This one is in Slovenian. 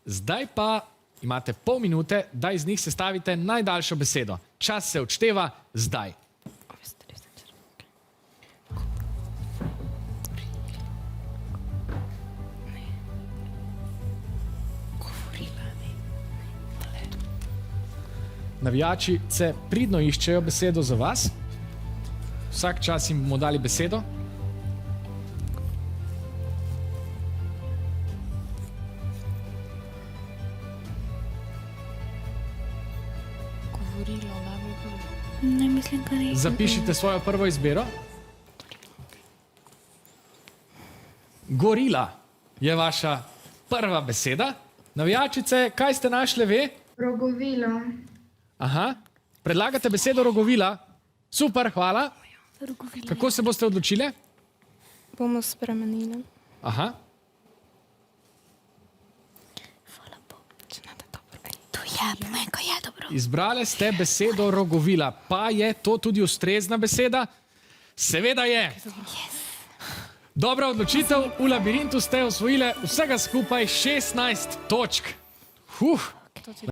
Zdaj pa imate pol minute, da iz njih sestavite najdaljšo besedo. Čas se odšteva zdaj. Navijači se pridno iščejo besedo za vas. Vsak čas jim bomo dali besedo. Ne mislim, kar je. Zapišite svojo prvo izbiro. Gorila je vaša prva beseda. Navijačice, kaj ste našli ve? Rogovilo. Aha, predlagate besedo rogovila. Super, hvala. Rogovila. Kako se boste odločili? Bomo spremenili. Aha. Hvala Bogu. To je, meko je dobro. Izbrali ste besedo rogovila, pa je to tudi ustrezna beseda? Seveda je. Dobra odločitev, v labirintu ste osvojile vsega skupaj 16 točk.